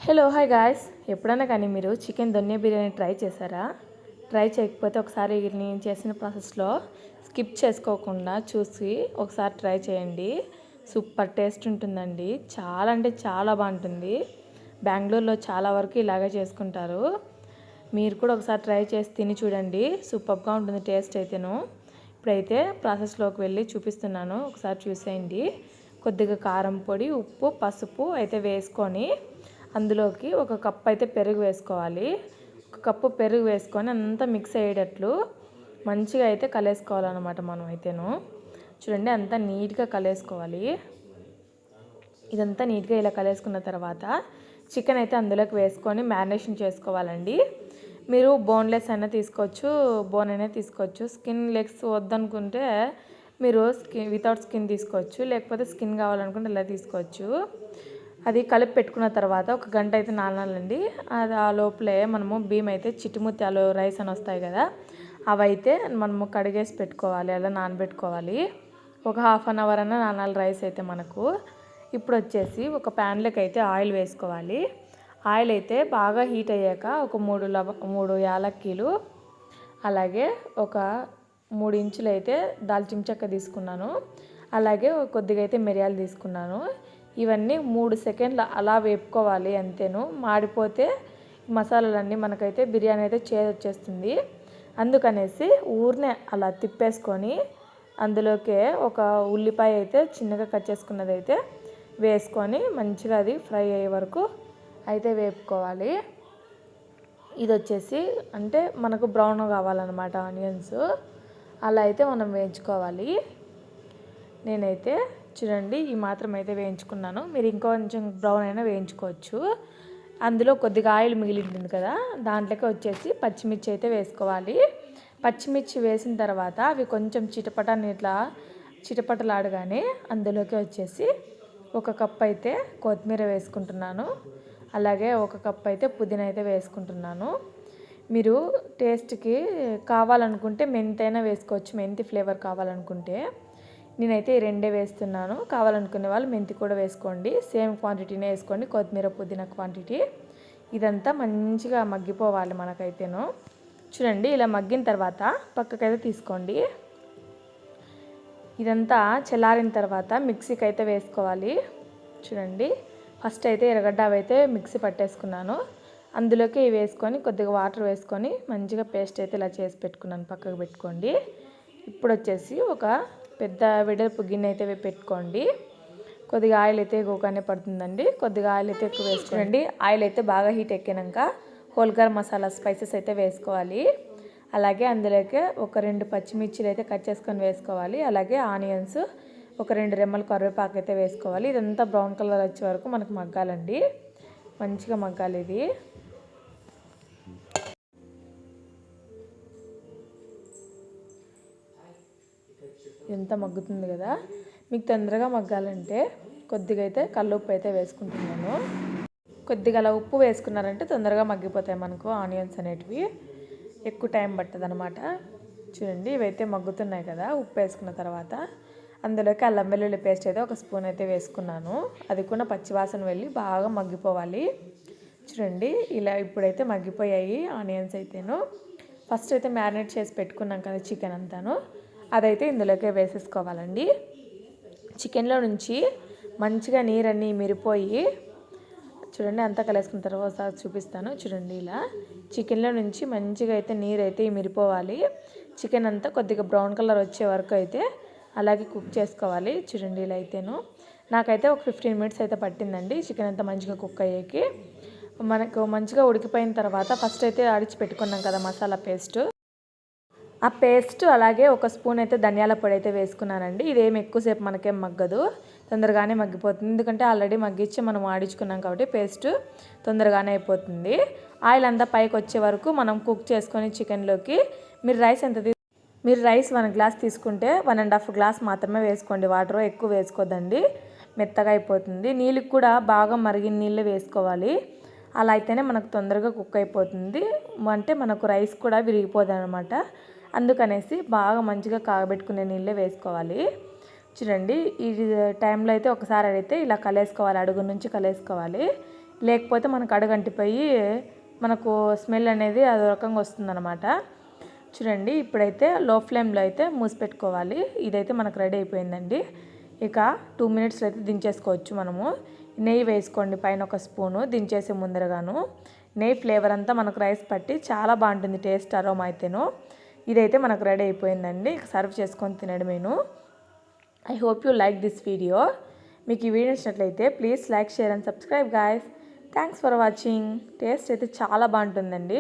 Hello hi guys. ఎప్పుడైనా కానీ మీరు చికెన్ దొన్నె బిర్యానీ ట్రై చేశారా? ట్రై చేయకపోతే ఒకసారి నేను చేసిన ప్రాసెస్లో స్కిప్ చేసుకోకుండా చూసి ఒకసారి ట్రై చేయండి. సూపర్ టేస్ట్ ఉంటుందండి. చాలా అంటే చాలా బాగుంటుంది. బెంగళూరులో చాలా వరకు ఇలాగే చేసుకుంటారు. మీరు కూడా ఒకసారి ట్రై చేసి తిని చూడండి. సూపర్గా ఉంటుంది టేస్ట్ అయితేను. ఇప్పుడైతే ప్రాసెస్లోకి వెళ్ళి చూపిస్తున్నాను, ఒకసారి చూసేయండి. కొద్దిగా కారం పొడి, ఉప్పు, పసుపు అయితే వేసుకొని అందులోకి ఒక కప్ అయితే పెరుగు వేసుకోవాలి. ఒక కప్పు పెరుగు వేసుకొని అంతా మిక్స్ అయ్యేటట్లు మంచిగా అయితే కలేసుకోవాలన్నమాట. మనం అయితేను చూడండి, అంతా నీట్గా కలేసుకోవాలి. ఇదంతా నీట్గా ఇలా కలేసుకున్న తర్వాత చికెన్ అయితే అందులోకి వేసుకొని మ్యారినేషన్ చేసుకోవాలండి. మీరు బోన్లెస్ అయినా తీసుకోవచ్చు, బోన్ అయినా తీసుకోవచ్చు. స్కిన్ లెగ్స్ వద్దనుకుంటే మీరు వితౌట్ స్కిన్ తీసుకోవచ్చు, లేకపోతే స్కిన్ కావాలనుకుంటే ఇలా తీసుకోవచ్చు. అది కలిపి పెట్టుకున్న తర్వాత ఒక గంట అయితే నానాలండి. అది ఆ లోపలే మనము బియ్యం అయితే చిట్టుముత్యాలు రైస్ అని వస్తాయి కదా, అవైతే మనము కడిగేసి పెట్టుకోవాలి, అలా నానబెట్టుకోవాలి. ఒక హాఫ్ అన్ అవర్ అన్న నానాలి రైస్ అయితే మనకు. ఇప్పుడు వచ్చేసి ఒక ప్యాన్లోకి అయితే ఆయిల్ వేసుకోవాలి. ఆయిల్ అయితే బాగా హీట్ అయ్యాక ఒక మూడు యాలక్కీలు, అలాగే ఒక 3 ఇంచులు అయితే దాల్చిన చెక్క తీసుకున్నాను. అలాగే కొద్దిగా అయితే మిరియాలు తీసుకున్నాను. ఇవన్నీ 3 సెకండ్లు అలా వేపుకోవాలి అంతేను. మాడిపోతే మసాలాలన్నీ మనకైతే బిర్యానీ అయితే వచ్చేస్తుంది. అందుకనేసి ఊరినే అలా తిప్పేసుకొని అందులోకే ఒక ఉల్లిపాయ అయితే చిన్నగా కట్ చేసుకున్నది అయితే వేసుకొని మంచిగా అది ఫ్రై అయ్యే వరకు అయితే వేపుకోవాలి. ఇది వచ్చేసి అంటే మనకు బ్రౌన్ కావాలన్నమాట, ఆనియన్స్. అలా అయితే మనం వేయించుకోవాలి. నేనైతే చూడండి ఈ మాత్రం అయితే వేయించుకున్నాను. మీరు ఇంకొంచెం బ్రౌన్ అయినా వేయించుకోవచ్చు. అందులో కొద్దిగా ఆయిల్ మిగిలి ఉంటుంది కదా, దాంట్లోకి వచ్చేసి పచ్చిమిర్చి అయితే వేసుకోవాలి. పచ్చిమిర్చి వేసిన తర్వాత అవి కొంచెం చిటపటలాడగానే అందులోకి వచ్చేసి ఒక కప్ అయితే కొత్తిమీర వేసుకుంటున్నాను. అలాగే ఒక కప్ అయితే పుదీనా అయితే వేసుకుంటున్నాను. మీరు టేస్ట్కి కావాలనుకుంటే మెంతి అయినా వేసుకోవచ్చు, మెంతి ఫ్లేవర్ కావాలనుకుంటే. నేనైతే ఈ రెండే వేస్తున్నాను. కావాలనుకునే వాళ్ళు మెంతి కూడా వేసుకోండి, సేమ్ క్వాంటిటీనే వేసుకోండి, కొత్తిమీర పుదీనా క్వాంటిటీ. ఇదంతా మంచిగా మగ్గిపోవాలి మనకైతేను. చూడండి, ఇలా మగ్గిన తర్వాత పక్కకైతే తీసుకోండి. ఇదంతా చల్లారిన తర్వాత మిక్సీకి అయితే వేసుకోవాలి. చూడండి, ఫస్ట్ అయితే ఎర్రగడ్డ అయితే మిక్సీ పట్టేసుకున్నాను. అందులోకి వేసుకొని కొద్దిగా వాటర్ వేసుకొని మంచిగా పేస్ట్ అయితే ఇలా చేసి పెట్టుకున్నాను, పక్కకు పెట్టుకోండి. ఇప్పుడు వచ్చేసి ఒక పెద్ద వెడల్పు గిన్నె అయితే పెట్టుకోండి. కొద్దిగా ఆయిల్ అయితే ఎక్కువగానే పడుతుందండి, కొద్దిగా ఆయిల్ అయితే ఎక్కువ వేసుకోండి. ఆయిల్ అయితే బాగా హీట్ ఎక్కినాక హోల్ గరం మసాలా స్పైసెస్ అయితే వేసుకోవాలి. అలాగే అందులోకి ఒక 2 పచ్చిమిర్చిలు అయితే కట్ చేసుకొని వేసుకోవాలి. అలాగే ఆనియన్స్, ఒక 2 రెమ్మల కరివేపాకు అయితే వేసుకోవాలి. ఇదంతా బ్రౌన్ కలర్ వచ్చే వరకు మనకు మగ్గాలండి, మంచిగా మగ్గాలి ఇది. ఎంత మగ్గుతుంది కదా. మీకు తొందరగా మగ్గాలంటే కొద్దిగా అయితే కల్లుప్పు అయితే వేసుకుంటున్నాను. కొద్దిగా అలా ఉప్పు వేసుకున్నారంటే తొందరగా మగ్గిపోతాయి మనకు ఆనియన్స్ అనేటివి, ఎక్కువ టైం పట్టదు అనమాట. చూడండి, ఇవైతే మగ్గుతున్నాయి కదా. ఉప్పు వేసుకున్న తర్వాత అందులోకి అల్లం వెల్లుల్లి పేస్ట్ అయితే ఒక స్పూన్ అయితే వేసుకున్నాను. అది కూడా పచ్చివాసన వెళ్ళి బాగా మగ్గిపోవాలి. చూడండి, ఇలా ఇప్పుడైతే మగ్గిపోయాయి ఆనియన్స్ అయితేను. ఫస్ట్ అయితే మ్యారినేట్ చేసి పెట్టుకున్నాం కదా చికెన్ అంతాను, అదైతే ఇందులోకే వేసేసుకోవాలండి. చికెన్లో నుంచి మంచిగా నీరన్నీ మిరిపోయి, చూడండి అంతా కలిసుకున్న తర్వాత చూపిస్తాను. చూడండి, ఇలా చికెన్లో నుంచి మంచిగా అయితే నీరు అయితే మిరిపోవాలి. చికెన్ అంతా కొద్దిగా బ్రౌన్ కలర్ వచ్చే వరకు అయితే అలాగే కుక్ చేసుకోవాలి. చూడండి, ఇలా అయితేను నాకైతే ఒక 15 మినిట్స్ అయితే పట్టిందండి చికెన్ అంతా మంచిగా కుక్ అయ్యేకి. మనకు మంచిగా ఉడికిపోయిన తర్వాత ఫస్ట్ అయితే ఆడిచి పెట్టుకున్నాం కదా మసాలా పేస్ట్, ఆ పేస్ట్ అలాగే ఒక స్పూన్ అయితే ధనియాల పొడి అయితే వేసుకున్నానండి. ఇదేమి ఎక్కువసేపు మనకేం మగ్గదు, తొందరగానే మగ్గిపోతుంది. ఎందుకంటే ఆల్రెడీ మగ్గించి మనం ఆడించుకున్నాం కాబట్టి పేస్ట్ తొందరగానే అయిపోతుంది. ఆయిల్ అంతా పైకి వచ్చే వరకు మనం కుక్ చేసుకొని చికెన్లోకి మీరు రైస్ 1 గ్లాస్ తీసుకుంటే 1.5 గ్లాస్ మాత్రమే వేసుకోండి. వాటర్ ఎక్కువ వేసుకోద్దండి, మెత్తగా అయిపోతుంది. నీళ్ళకి కూడా బాగా మరిగిన నీళ్ళు వేసుకోవాలి. అలా అయితేనే మనకు తొందరగా కుక్ అయిపోతుంది, అంటే మనకు రైస్ కూడా విరిగిపోదు అనమాట. అందుకనేసి బాగా మంచిగా కాగబెట్టుకునే నీళ్ళే వేసుకోవాలి. చూడండి, ఈ టైంలో అయితే ఒకసారి అయితే ఇలా కలేసుకోవాలి, అడుగు నుంచి కలేసుకోవాలి. లేకపోతే మనకు అడుగంటిపోయి మనకు స్మెల్ అనేది అదో రకంగా వస్తుందన్నమాట. చూడండి, ఇప్పుడైతే లో ఫ్లేమ్లో అయితే మూసి పెట్టుకోవాలి. ఇదైతే మనకు రెడీ అయిపోయిందండి. ఇక 2 మినిట్స్లో అయితే దించేసుకోవచ్చు. మనము నెయ్యి వేసుకోండి పైన ఒక స్పూను దించేసే ముందరగాను. నెయ్యి ఫ్లేవర్ అంతా మనకు రైస్ పట్టి చాలా బాగుంటుంది టేస్ట్, అరోమా అయితేను. ఇదైతే మనకు రెడీ అయిపోయిందండి. ఇక సర్వ్ చేసుకొని తినడమేను. I hope you like this video. మీకు ఈ వీడియో నచ్చినట్లయితే please like, share and subscribe guys. Thanks for watching. Taste అయితే చాలా బాగుంటుందండి.